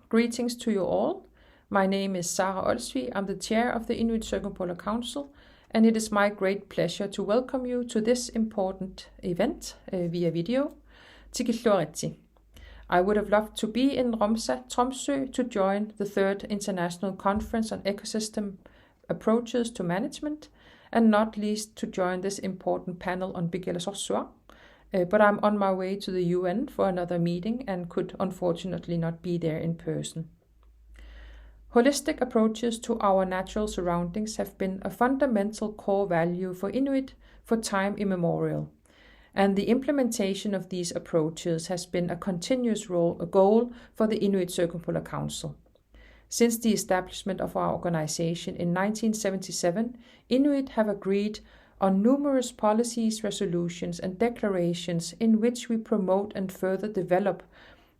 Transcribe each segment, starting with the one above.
Greetings to you all. My name is Sara Olsvig. I'm the chair of the Inuit Circumpolar Council, and it is my great pleasure to welcome you to this important event via video. Tikilluaritsi. I would have loved to be in Romsa, Tromsø, to join the 3rd International Conference on Ecosystem Approaches to Management, and not least to join this important panel on Ilisimatusarfik. But I'm on my way to the UN for another meeting and could unfortunately not be there in person. Holistic approaches to our natural surroundings have been a fundamental core value for Inuit for time immemorial, and the implementation of these approaches has been a continuous goal for the Inuit Circumpolar Council. Since the establishment of our organization in 1977, Inuit have agreed on numerous policies, resolutions, and declarations in which we promote and further develop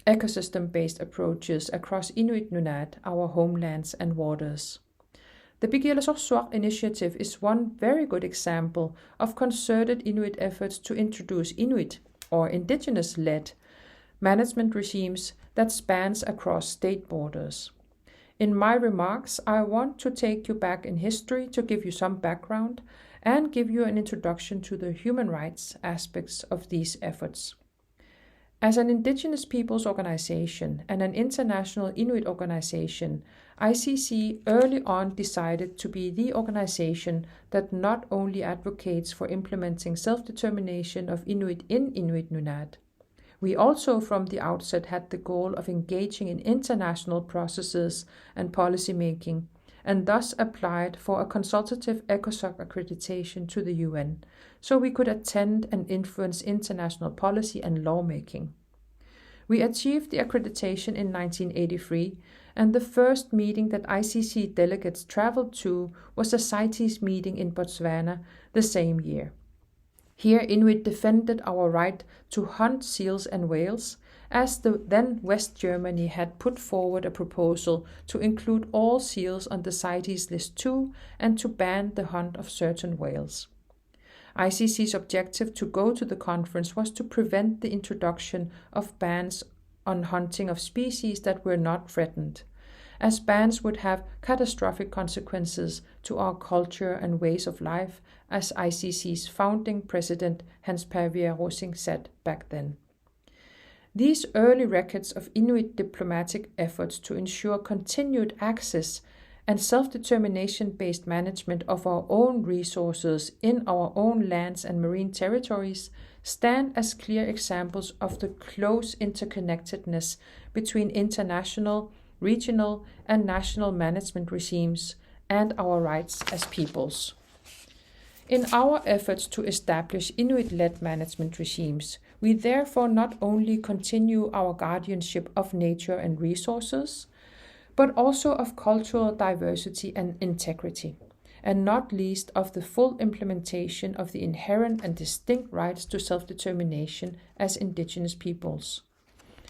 ecosystem-based approaches across Inuit Nunat, our homelands and waters. The Ilisimatusarfik initiative is one very good example of concerted Inuit efforts to introduce Inuit, or indigenous-led, management regimes that spans across state borders. In my remarks, I want to take you back in history to give you some background and give you an introduction to the human rights aspects of these efforts. As an Indigenous Peoples organization and an international Inuit organization, ICC early on decided to be the organization that not only advocates for implementing self-determination of Inuit in Inuit Nunat. We also from the outset had the goal of engaging in international processes and policy making, and thus applied for a consultative ECOSOC accreditation to the UN, so we could attend and influence international policy and lawmaking. We achieved the accreditation in 1983, and the first meeting that ICC delegates traveled to was a CITES meeting in Botswana the same year. Here Inuit defended our right to hunt seals and whales, as the then West Germany had put forward a proposal to include all seals on the CITES list too and to ban the hunt of certain whales. ICC's objective to go to the conference was to prevent the introduction of bans on hunting of species that were not threatened, as bans would have catastrophic consequences to our culture and ways of life, as ICC's founding president Hans Per Rosing said back then. These early records of Inuit diplomatic efforts to ensure continued access and self-determination-based management of our own resources in our own lands and marine territories stand as clear examples of the close interconnectedness between international, regional, and national management regimes and our rights as peoples. In our efforts to establish Inuit-led management regimes, we therefore not only continue our guardianship of nature and resources, but also of cultural diversity and integrity, and not least of the full implementation of the inherent and distinct rights to self-determination as Indigenous peoples.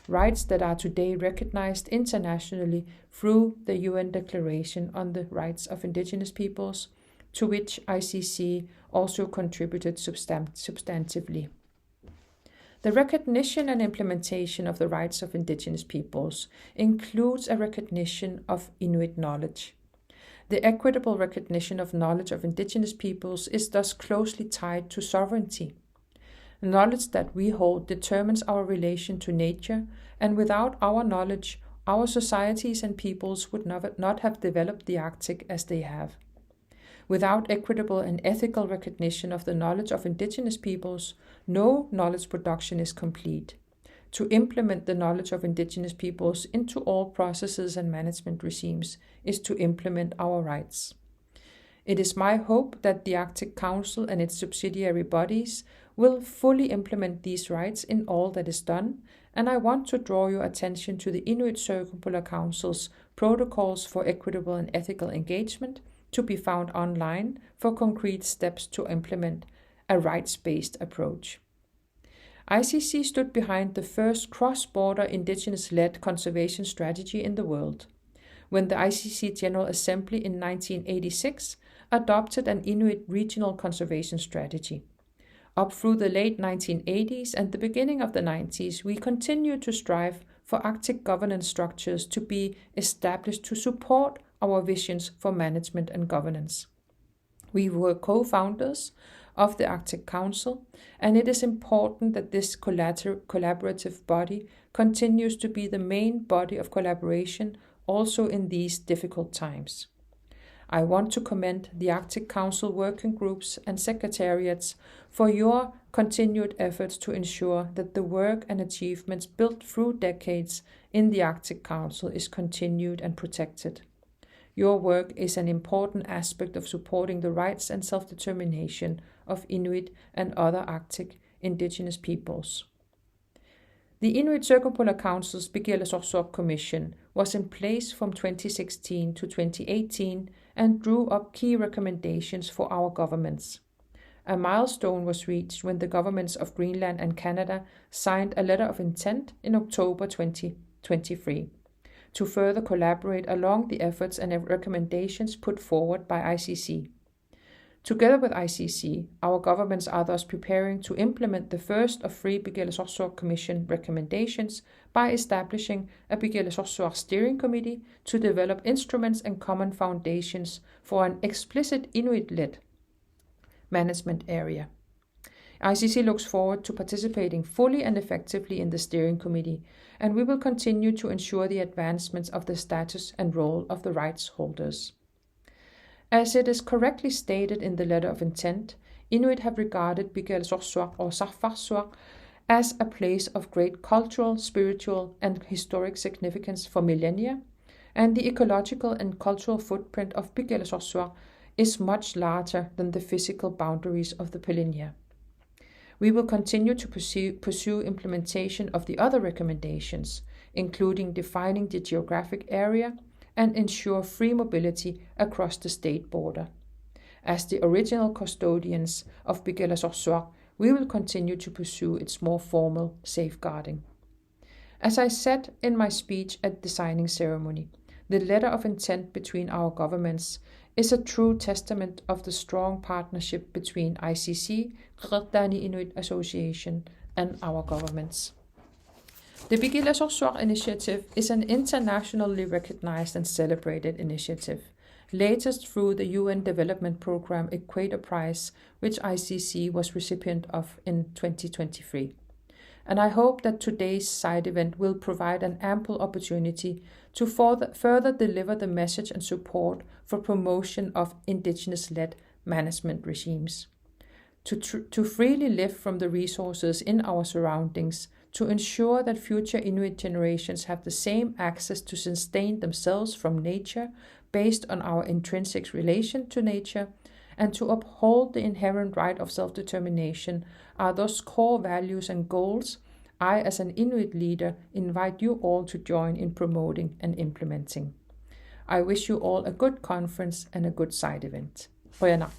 Rights that are today recognized internationally through the UN Declaration on the Rights of Indigenous Peoples, to which ICC also contributed substantively. The recognition and implementation of the rights of Indigenous peoples includes a recognition of Inuit knowledge. The equitable recognition of knowledge of Indigenous peoples is thus closely tied to sovereignty. Knowledge that we hold determines our relation to nature, and without our knowledge, our societies and peoples would not have developed the Arctic as they have. Without equitable and ethical recognition of the knowledge of Indigenous peoples, no knowledge production is complete. To implement the knowledge of Indigenous peoples into all processes and management regimes is to implement our rights. It is my hope that the Arctic Council and its subsidiary bodies will fully implement these rights in all that is done, and I want to draw your attention to the Inuit Circumpolar Council's protocols for equitable and ethical engagement, to be found online for concrete steps to implement a rights-based approach. ICC stood behind the first cross-border Indigenous-led conservation strategy in the world, when the ICC General Assembly in 1986 adopted an Inuit regional conservation strategy. Up through the late 1980s and the beginning of the 90s, we continued to strive for Arctic governance structures to be established to support our visions for management and governance. We were co-founders of the Arctic Council, and it is important that this collaborative body continues to be the main body of collaboration also in these difficult times. I want to commend the Arctic Council working groups and secretariats for your continued efforts to ensure that the work and achievements built through decades in the Arctic Council is continued and protected. Your work is an important aspect of supporting the rights and self-determination of Inuit and other Arctic indigenous peoples. The Inuit Circumpolar Council's Ilisimatusarfik Commission was in place from 2016 to 2018 and drew up key recommendations for our governments. A milestone was reached when the governments of Greenland and Canada signed a letter of intent in October 2023 to further collaborate along the efforts and recommendations put forward by ICC. Together with ICC, our governments are thus preparing to implement the first of 3 Ilisimatusarfik Commission recommendations by establishing a Ilisimatusarfik steering committee to develop instruments and common foundations for an explicit Inuit-led management area. ICC looks forward to participating fully and effectively in the steering committee, and we will continue to ensure the advancements of the status and role of the rights holders. As it is correctly stated in the letter of intent, Inuit have regarded Ilisimatusarfik or Sarfarsuaq as a place of great cultural, spiritual, and historic significance for millennia, and the ecological and cultural footprint of Ilisimatusarfik is much larger than the physical boundaries of the Pelinia. We will continue to pursue implementation of the other recommendations, including defining the geographic area and ensure free mobility across the state border. As the original custodians of Ilisimatusarfik, we will continue to pursue its more formal safeguarding. As I said in my speech at the signing ceremony, the letter of intent between our governments is a true testament of the strong partnership between ICC, Grønlands Inuit Association, and our governments. The Ilisimatusarfik initiative is an internationally recognized and celebrated initiative, latest through the UN Development Programme Equator Prize, which ICC was recipient of in 2023. And I hope that today's side event will provide an ample opportunity to further deliver the message and support for promotion of Indigenous-led management regimes, to freely live from the resources in our surroundings, to ensure that future Inuit generations have the same access to sustain themselves from nature based on our intrinsic relation to nature, and to uphold the inherent right of self-determination are those core values and goals I, as an Inuit leader, invite you all to join in promoting and implementing. I wish you all a good conference and a good side event. Qujanaq.